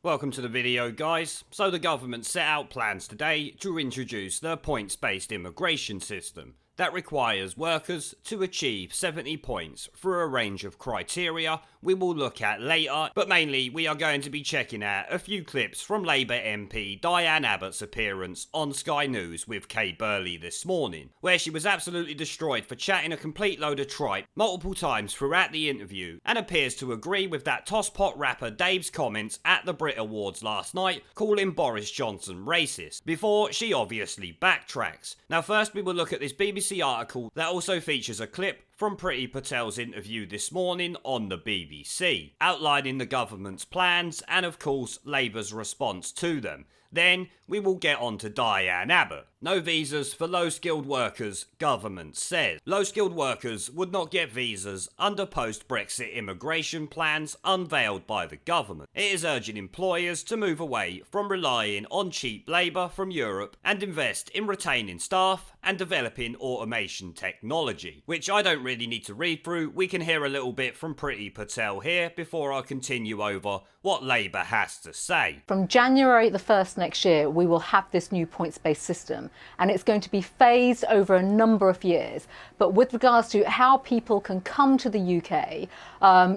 Welcome to the video, guys. So the government set out plans today to introduce the points-based immigration system that requires workers to achieve 70 points through a range of criteria we will look at later, but mainly we are going to be checking out a few clips from Labour MP Diane Abbot's appearance on Sky News with Kay Burley this morning, where she was absolutely destroyed for chatting a complete load of tripe multiple times throughout the interview, and appears to agree with that tosspot rapper Dave's comments at the Brit Awards last night, calling Boris Johnson racist, before she obviously backtracks. Now first we will look at this BBC article that also features a clip from Priti Patel's interview this morning on the BBC, outlining the government's plans and of course Labour's response to them. Then we will get on to Diane Abbot. No visas for low-skilled workers, government says. Low-skilled workers would not get visas under post-Brexit immigration plans unveiled by the government. It is urging employers to move away from relying on cheap labour from Europe and invest in retaining staff and developing automation technology, which I don't really need to read through. We can hear a little bit from Priti Patel here before I continue over what Labour has to say. From January the 1st next year, we will have this new points-based system, and it's going to be phased over a number of years. But with regards to how people can come to the UK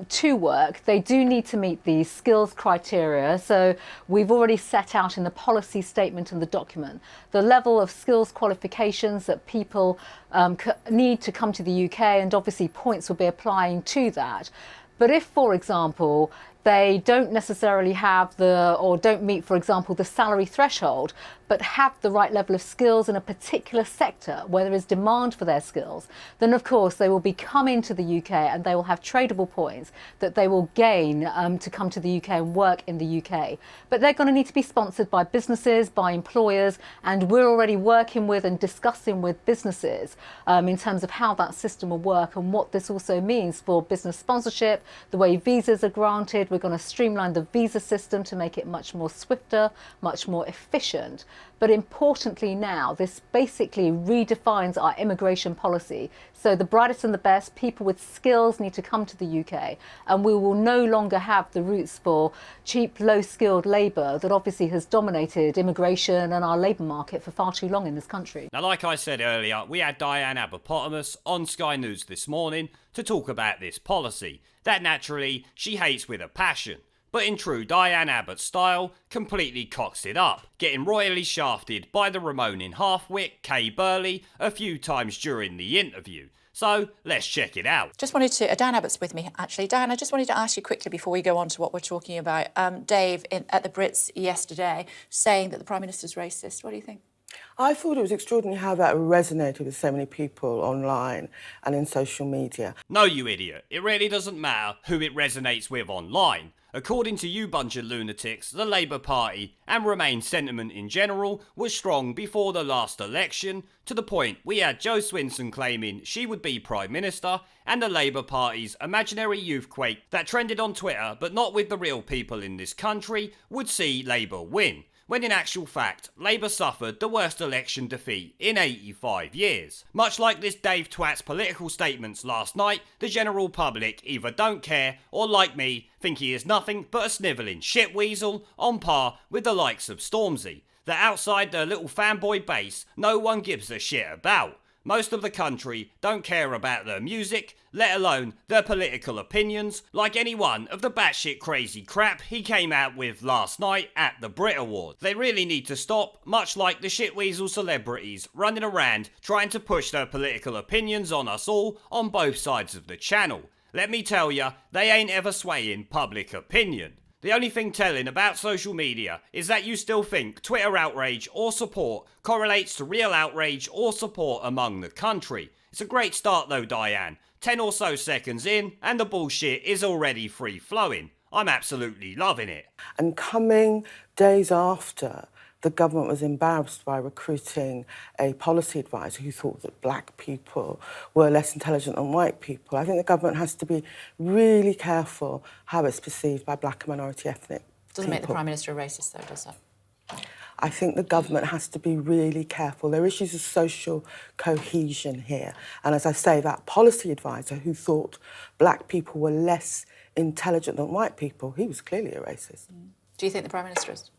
to work, they do need to meet these skills criteria. So we've already set out in the policy statement and the document the level of skills qualifications that people need to come to the UK, and obviously points will be applying to that. But if, for example, they don't necessarily have or don't meet, for example, the salary threshold, but have the right level of skills in a particular sector where there is demand for their skills, then of course they will be coming to the UK and they will have tradable points that they will gain to come to the UK and work in the UK. But they're going to need to be sponsored by businesses, by employers, and we're already working with and discussing with businesses in terms of how that system will work and what this also means for business sponsorship, the way visas are granted. We're going to streamline the visa system to make it much more swifter, much more efficient. But importantly now, this basically redefines our immigration policy. So the brightest and the best, people with skills need to come to the UK, and we will no longer have the routes for cheap, low-skilled labour that obviously has dominated immigration and our labour market for far too long in this country. Now, like I said earlier, we had Diane Abbot on Sky News this morning to talk about this policy that naturally she hates with a passion, but in true Diane Abbott style, completely cocks it up, getting royally shafted by the Ramoning half-wit Kay Burley a few times during the interview. So let's check it out. Just wanted to, Diane Abbott's with me actually. Diane, I just wanted to ask you quickly before we go on to what we're talking about. Dave at the Brits yesterday saying that the Prime Minister's racist. What do you think? I thought it was extraordinary how that resonated with so many people online and in social media. No, you idiot. It really doesn't matter who it resonates with online. According to you bunch of lunatics, the Labour Party and Remain sentiment in general was strong before the last election, to the point we had Jo Swinson claiming she would be Prime Minister, and the Labour Party's imaginary youthquake that trended on Twitter but not with the real people in this country would see Labour win, when in actual fact, Labour suffered the worst election defeat in 85 years. Much like this Dave Twat's political statements last night, the general public either don't care or, like me, think he is nothing but a snivelling shitweasel on par with the likes of Stormzy, that outside their little fanboy base no one gives a shit about. Most of the country don't care about their music, let alone their political opinions, like any one of the batshit crazy crap he came out with last night at the Brit Awards. They really need to stop, much like the shitweasel celebrities running around trying to push their political opinions on us all on both sides of the channel. Let me tell ya, they ain't ever swaying public opinion. The only thing telling about social media is that you still think Twitter outrage or support correlates to real outrage or support among the country. It's a great start though, Diane. 10 or so seconds in and the bullshit is already free flowing. I'm absolutely loving it. And coming days after, the government was embarrassed by recruiting a policy advisor who thought that black people were less intelligent than white people. I think the government has to be really careful how it's perceived by black and minority ethnic Doesn't people. make the Prime Minister a racist, though, does it? I think the government has to be really careful. There are issues of social cohesion here. And as I say, that policy advisor who thought black people were less intelligent than white people, he was clearly a racist. Do you think the Prime Minister is?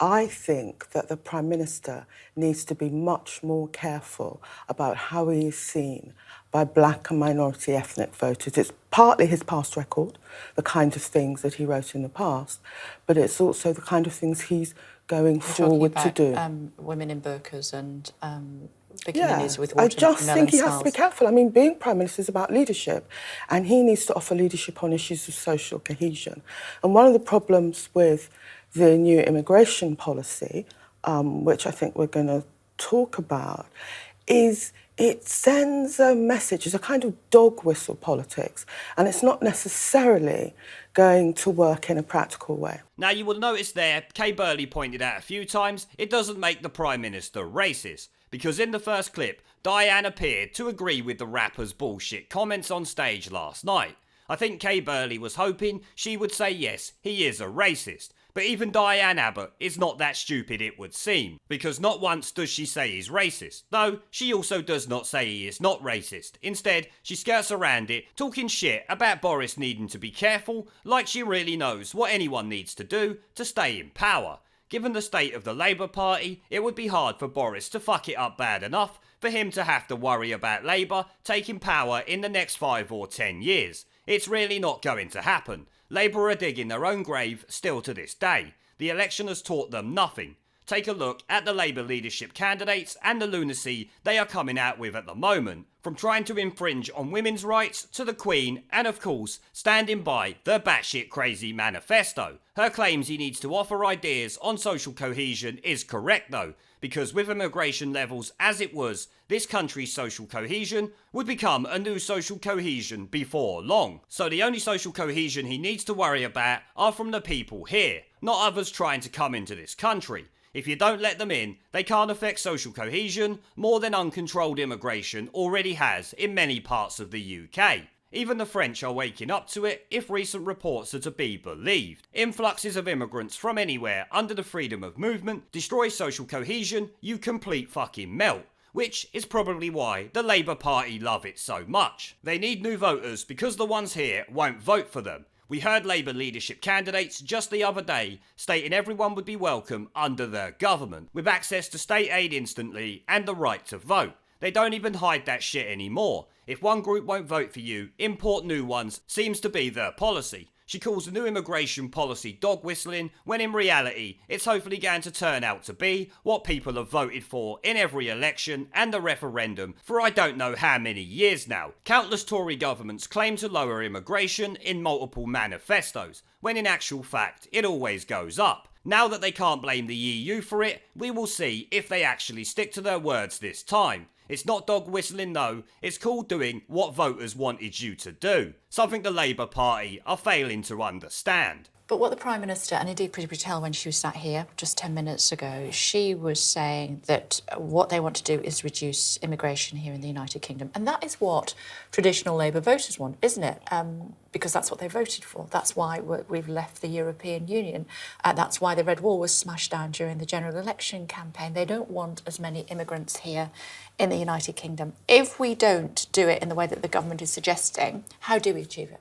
I think that the Prime Minister needs to be much more careful about how he is seen by black and minority ethnic voters. It's partly his past record, the kind of things that he wrote in the past, but it's also the kind of things he's going forward to do. Women in burqas and bikinis Yeah, with I watermelon just think he has to be smells. careful. I mean, being Prime Minister is about leadership, and he needs to offer leadership on issues of social cohesion. And one of the problems with the new immigration policy, which I think we're going to talk about, is it sends a message. It's a kind of dog whistle politics, and it's not necessarily going to work in a practical way. Now, you will notice there, Kay Burley pointed out a few times, it doesn't make the Prime Minister racist. Because in the first clip, Diane appeared to agree with the rapper's bullshit comments on stage last night. I think Kay Burley was hoping she would say yes, he is a racist. But even Diane Abbot is not that stupid, it would seem, because not once does she say he's racist, though she also does not say he is not racist. Instead, she skirts around it, talking shit about Boris needing to be careful, like she really knows what anyone needs to do to stay in power. Given the state of the Labour Party, it would be hard for Boris to fuck it up bad enough for him to have to worry about Labour taking power in the next 5 or 10 years. It's really not going to happen. Labour are digging their own grave still to this day. The election has taught them nothing. Take a look at the Labour leadership candidates and the lunacy they are coming out with at the moment, from trying to infringe on women's rights to the Queen and, of course, standing by the batshit crazy manifesto. Her claims he needs to offer ideas on social cohesion is correct though, because with immigration levels as it was, this country's social cohesion would become a new social cohesion before long. So the only social cohesion he needs to worry about are from the people here, not others trying to come into this country. If you don't let them in, they can't affect social cohesion more than uncontrolled immigration already has in many parts of the UK. Even the French are waking up to it if recent reports are to be believed. Influxes of immigrants from anywhere under the freedom of movement destroy social cohesion, you complete fucking melt. Which is probably why the Labour Party love it so much. They need new voters because the ones here won't vote for them. We heard Labour leadership candidates just the other day stating everyone would be welcome under their government, with access to state aid instantly and the right to vote. They don't even hide that shit anymore. If one group won't vote for you, import new ones seems to be their policy. She calls the new immigration policy dog whistling, when in reality, it's hopefully going to turn out to be what people have voted for in every election and the referendum for I don't know how many years now. Countless Tory governments claim to lower immigration in multiple manifestos, when in actual fact, it always goes up. Now that they can't blame the EU for it, we will see if they actually stick to their words this time. It's not dog whistling though, it's called doing what voters wanted you to do. Something the Labour Party are failing to understand. But what the Prime Minister, and indeed Priti Patel when she was sat here just 10 minutes ago, she was saying that what they want to do is reduce immigration here in the United Kingdom. And that is what traditional Labour voters want, isn't it? Because that's what they voted for. That's why we've left the European Union. That's why the Red Wall was smashed down during the general election campaign. They don't want as many immigrants here in the United Kingdom. If we don't do it in the way that the government is suggesting, how do we achieve it?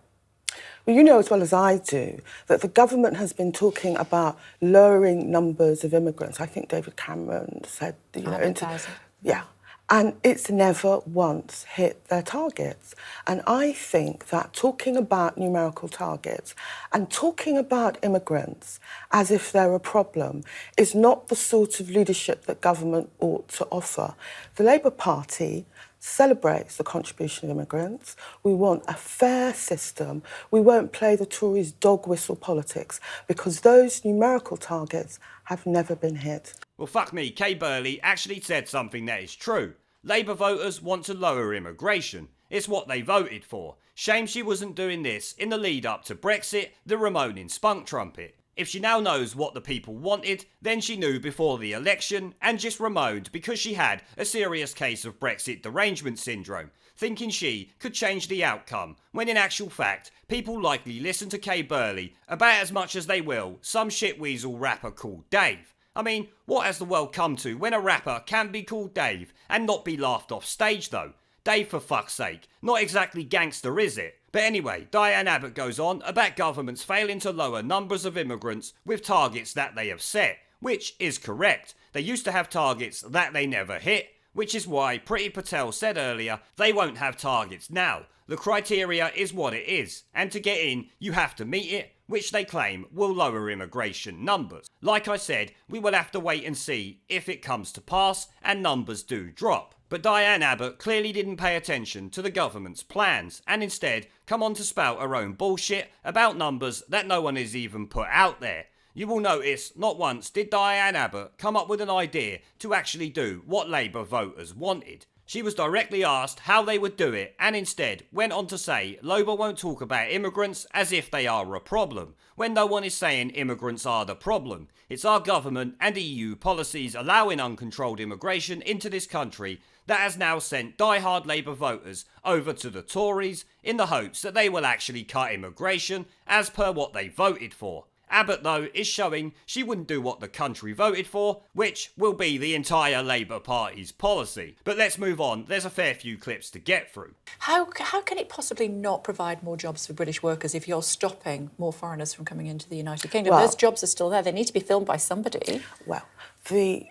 Well, you know as well as I do that the government has been talking about lowering numbers of immigrants. I think David Cameron said, 100,000. Yeah. And it's never once hit their targets. And I think that talking about numerical targets and talking about immigrants as if they're a problem is not the sort of leadership that government ought to offer. The Labour Party celebrates the contribution of immigrants. We want a fair system. We won't play the Tories' dog whistle politics because those numerical targets have never been hit. Well, fuck me, Kay Burley actually said something that is true. Labour voters want to lower immigration. It's what they voted for. Shame she wasn't doing this in the lead up to Brexit, the Ramoning spunk trumpet. If she now knows what the people wanted, then she knew before the election and just remoaned because she had a serious case of Brexit derangement syndrome, thinking she could change the outcome, when in actual fact, people likely listen to Kay Burley about as much as they will some shitweasel rapper called Dave. I mean, what has the world come to when a rapper can be called Dave and not be laughed off stage though? Dave, for fuck's sake, not exactly gangster, is it? But anyway, Diane Abbot goes on about governments failing to lower numbers of immigrants with targets that they have set, which is correct. They used to have targets that they never hit, which is why Priti Patel said earlier they won't have targets now. The criteria is what it is, and to get in, you have to meet it, which they claim will lower immigration numbers. Like I said, we will have to wait and see if it comes to pass and numbers do drop. But Diane Abbot clearly didn't pay attention to the government's plans and instead come on to spout her own bullshit about numbers that no one has even put out there. You will notice not once did Diane Abbot come up with an idea to actually do what Labour voters wanted. She was directly asked how they would do it and instead went on to say Labour won't talk about immigrants as if they are a problem, when no one is saying immigrants are the problem. It's our government and EU policies allowing uncontrolled immigration into this country that has now sent die-hard Labour voters over to the Tories in the hopes that they will actually cut immigration as per what they voted for. Abbott, though, is showing she wouldn't do what the country voted for, which will be the entire Labour Party's policy. But let's move on, there's a fair few clips to get through. How can it possibly not provide more jobs for British workers if you're stopping more foreigners from coming into the United Kingdom? Well, those jobs are still there. They need to be filled by somebody. Well, the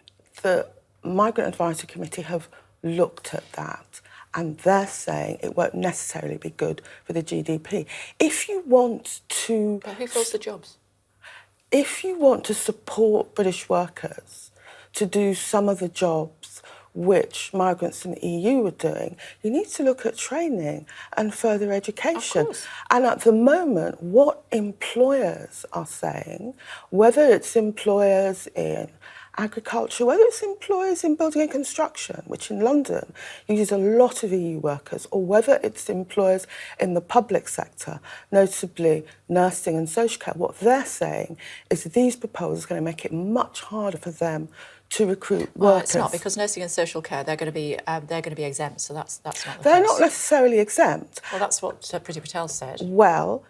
Migrant Advisory Committee have looked at that and they're saying it won't necessarily be good for the GDP. If you want to... But who fills the jobs? If you want to support British workers to do some of the jobs which migrants in the EU are doing, you need to look at training and further education. Of course. And at the moment, what employers are saying, whether it's employers in agriculture, whether it's employers in building and construction, which in London uses a lot of EU workers, or whether it's employers in the public sector, notably nursing and social care, what they're saying is that these proposals are going to make it much harder for them to recruit workers. Well, it's not, because nursing and social care, they're going to be exempt, so that's not the case. They're not necessarily exempt. Well, that's what Priti Patel said. Well,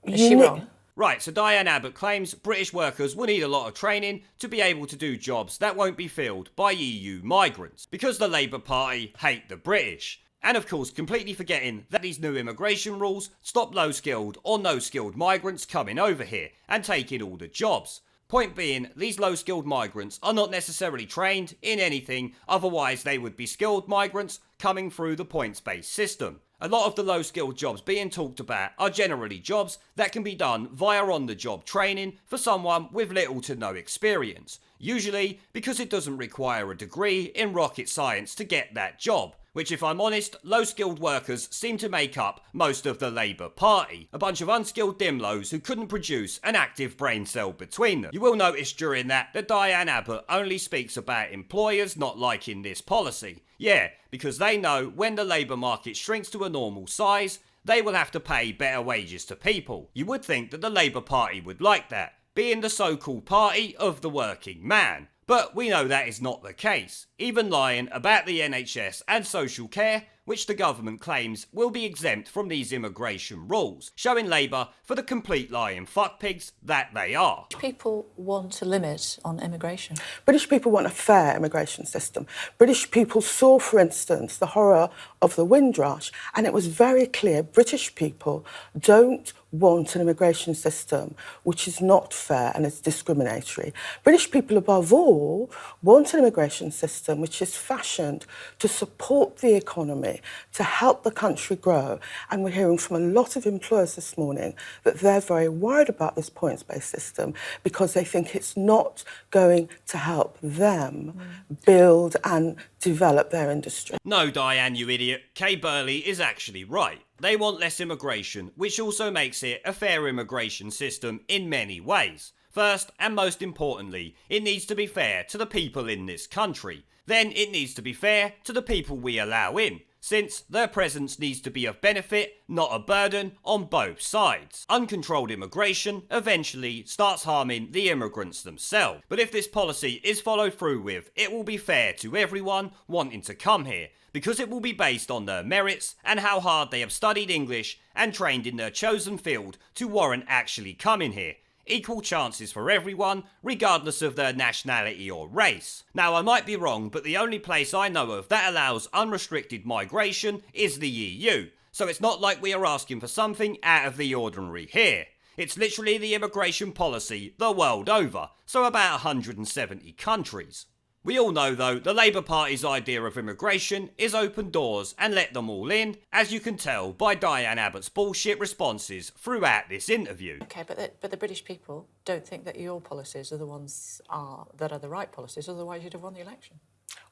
Is she wrong? Right, so Diane Abbot claims British workers will need a lot of training to be able to do jobs that won't be filled by EU migrants, because the Labour Party hate the British. And of course, completely forgetting that these new immigration rules stop low-skilled or no-skilled migrants coming over here and taking all the jobs. Point being, these low-skilled migrants are not necessarily trained in anything, otherwise they would be skilled migrants coming through the points-based system. A lot of the low-skilled jobs being talked about are generally jobs that can be done via on-the-job training for someone with little to no experience, usually because it doesn't require a degree in rocket science to get that job. Which, if I'm honest, low-skilled workers seem to make up most of the Labour Party. A bunch of unskilled dimlows who couldn't produce an active brain cell between them. You will notice during that Diane Abbot only speaks about employers not liking this policy. Yeah, because they know when the labour market shrinks to a normal size, they will have to pay better wages to people. You would think that the Labour Party would like that, being the so-called party of the working man. But we know that is not the case, even lying about the NHS and social care, which the government claims will be exempt from these immigration rules, showing Labour for the complete lying fuckpigs that they are. People want a limit on immigration. British people want a fair immigration system. British people saw, for instance, the horror of the Windrush, and it was very clear British people don't want an immigration system which is not fair and is discriminatory. British people, above all, want an immigration system which is fashioned to support the economy, to help the country grow. And we're hearing from a lot of employers this morning that they're very worried about this points-based system because they think it's not going to help them build and develop their industry. No, Diane, you idiot. Kay Burley is actually right. They want less immigration, which also makes it a fair immigration system in many ways. First, and most importantly, it needs to be fair to the people in this country. Then it needs to be fair to the people we allow in, since their presence needs to be of benefit, not a burden, on both sides. Uncontrolled immigration eventually starts harming the immigrants themselves. But if this policy is followed through with, it will be fair to everyone wanting to come here, because it will be based on their merits and how hard they have studied English and trained in their chosen field to warrant actually coming here. Equal chances for everyone, regardless of their nationality or race. Now, I might be wrong, but the only place I know of that allows unrestricted migration is the EU. So it's not like we are asking for something out of the ordinary here. It's literally the immigration policy the world over, so about 170 countries. We all know though, the Labour Party's idea of immigration is open doors and let them all in, as you can tell by Diane Abbot's bullshit responses throughout this interview. Okay, but the British people don't think that your policies are the ones that are the right policies, otherwise you'd have won the election.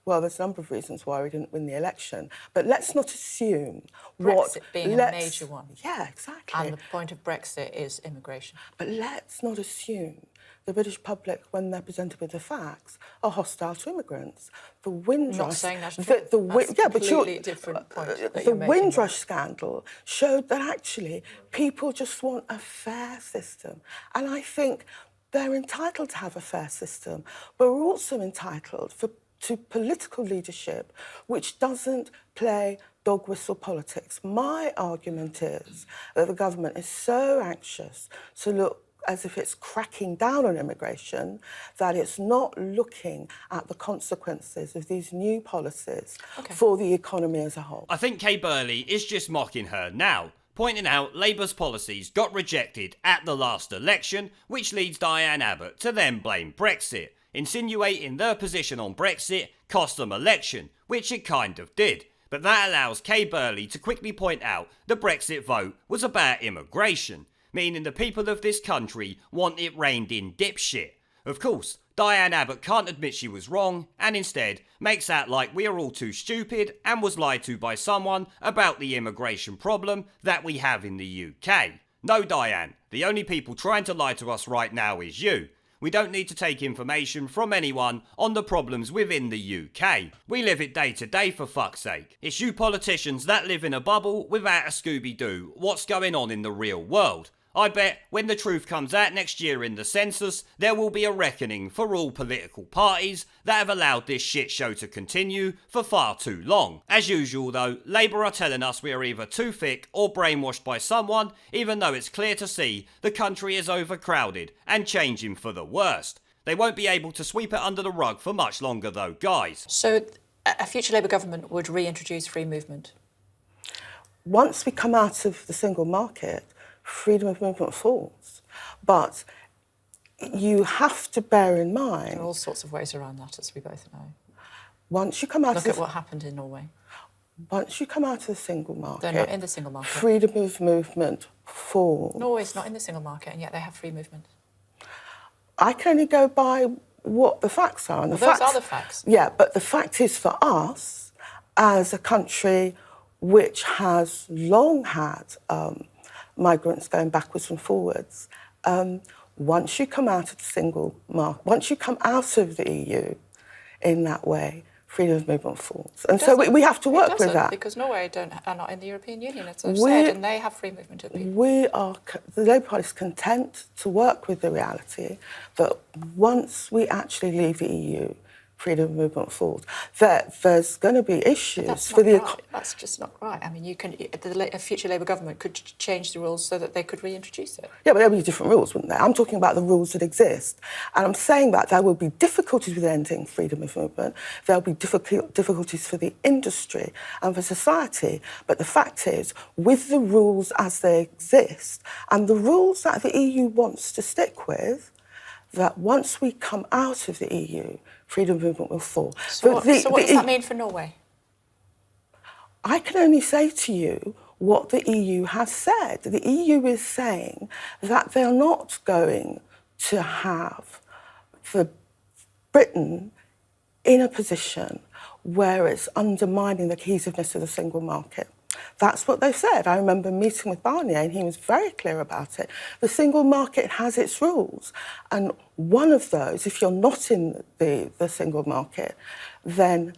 Well, there's a number of reasons why we didn't win the election, but let's not assume Brexit being a major one. Yeah, exactly. And the point of Brexit is immigration. But let's not assume the British public, when they're presented with the facts, are hostile to immigrants. The Windrush... I'm not saying that's true. That's a completely different point that the you're making. Windrush scandal showed that actually people just want a fair system. And I think they're entitled to have a fair system, but we're also entitled to political leadership which doesn't play dog whistle politics. My argument is that the government is so anxious to look as if it's cracking down on immigration, that it's not looking at the consequences of these new policies for the economy as a whole. I think Kay Burley is just mocking her now, pointing out Labour's policies got rejected at the last election, which leads Diane Abbott to then blame Brexit, insinuating their position on Brexit cost them election, which it kind of did. But that allows Kay Burley to quickly point out the Brexit vote was about immigration, meaning the people of this country want it reined in dipshit. Of course, Diane Abbott can't admit she was wrong, and instead makes out like we are all too stupid and was lied to by someone about the immigration problem that we have in the UK. No, Diane, the only people trying to lie to us right now is you. We don't need to take information from anyone on the problems within the UK. We live it day to day, for fuck's sake. It's you politicians that live in a bubble without a Scooby-Doo what's going on in the real world. I bet when the truth comes out next year in the census, there will be a reckoning for all political parties that have allowed this shit show to continue for far too long. As usual though, Labour are telling us we are either too thick or brainwashed by someone, even though it's clear to see the country is overcrowded and changing for the worst. They won't be able to sweep it under the rug for much longer though, guys. So a future Labour government would reintroduce free movement? Once we come out of the single market, freedom of movement falls. But you have to bear in mind... There are all sorts of ways around that, as we both know. Once you come out Look at what happened in Norway. Once you come out of the single market... They're not in the single market. Freedom of movement falls. Norway's not in the single market, and yet they have free movement. I can only go by what the facts are. And those are the facts. Yeah, but the fact is for us, as a country which has long had... migrants going backwards and forwards. Once you come out of the single market, once you come out of the EU in that way, freedom of movement falls. And so we have to work with that. Because Norway are not in the European Union, as I've said, and they have free movement of people. The Labour Party is content to work with the reality that once we actually leave the EU, freedom of movement falls. There's going to be issues for the... That's just not right. I mean, a future Labour government could change the rules so that they could reintroduce it. Yeah, but there'll be different rules, wouldn't there? I'm talking about the rules that exist. And I'm saying that there will be difficulties with ending freedom of movement. There'll be difficulties for the industry and for society. But the fact is, with the rules as they exist, and the rules that the EU wants to stick with, that once we come out of the EU, freedom of movement will fall. So what does that mean for Norway? I can only say to you what the EU has said. The EU is saying that they're not going to have Britain in a position where it's undermining the cohesiveness of the single market. That's what they've said. I remember meeting with Barnier and he was very clear about it. The single market has its rules. And one of those, if you're not in the single market, then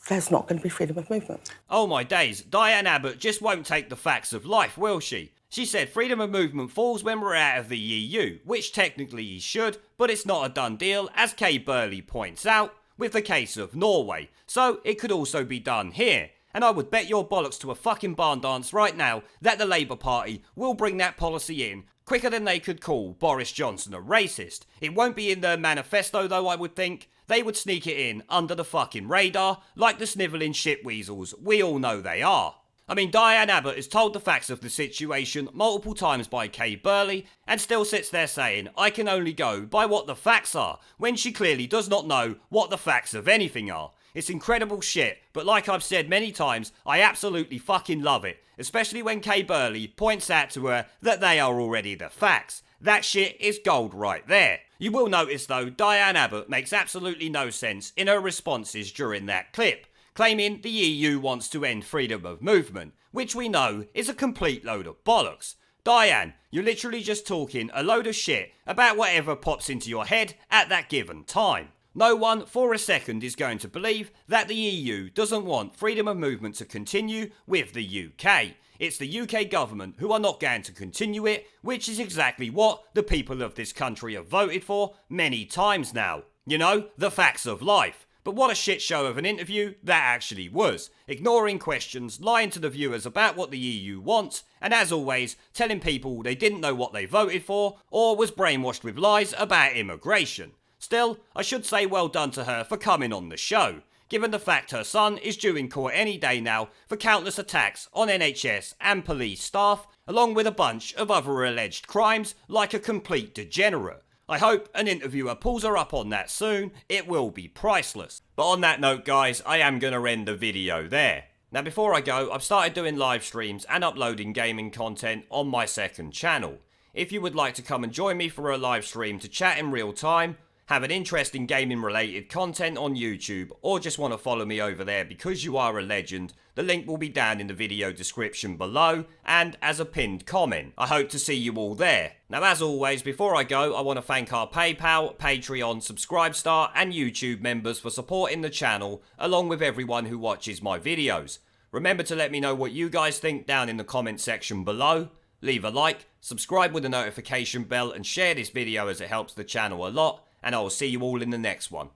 there's not going to be freedom of movement. Oh my days, Diane Abbott just won't take the facts of life, will she? She said freedom of movement falls when we're out of the EU, which technically you should, but it's not a done deal, as Kay Burley points out, with the case of Norway. So it could also be done here. And I would bet your bollocks to a fucking barn dance right now that the Labour Party will bring that policy in quicker than they could call Boris Johnson a racist. It won't be in their manifesto though, I would think. They would sneak it in under the fucking radar like the snivelling shitweasels we all know they are. I mean, Diane Abbot is told the facts of the situation multiple times by Kay Burley and still sits there saying, I can only go by what the facts are, when she clearly does not know what the facts of anything are. It's incredible shit, but like I've said many times, I absolutely fucking love it, especially when Kay Burley points out to her that they are already the facts. That shit is gold right there. You will notice though, Diane Abbot makes absolutely no sense in her responses during that clip, claiming the EU wants to end freedom of movement, which we know is a complete load of bollocks. Diane, you're literally just talking a load of shit about whatever pops into your head at that given time. No one for a second is going to believe that the EU doesn't want freedom of movement to continue with the UK. It's the UK government who are not going to continue it, which is exactly what the people of this country have voted for many times now. You know, the facts of life. But what a shit show of an interview that actually was. Ignoring questions, lying to the viewers about what the EU wants, and as always, telling people they didn't know what they voted for, or was brainwashed with lies about immigration. Still, I should say well done to her for coming on the show, given the fact her son is due in court any day now for countless attacks on NHS and police staff, along with a bunch of other alleged crimes like a complete degenerate. I hope an interviewer pulls her up on that soon, it will be priceless. But on that note guys, I am going to end the video there. Now before I go, I've started doing live streams and uploading gaming content on my second channel. If you would like to come and join me for a live stream to chat in real time, have an interest in gaming related content on YouTube, or just want to follow me over there because you are a legend, the link will be down in the video description below and as a pinned comment. I hope to see you all there. Now as always, before I go, I want to thank our PayPal, Patreon, Subscribestar and YouTube members for supporting the channel, along with everyone who watches my videos. Remember to let me know what you guys think down in the comment section below. Leave a like, subscribe with the notification bell and share this video as it helps the channel a lot. And I will see you all in the next one.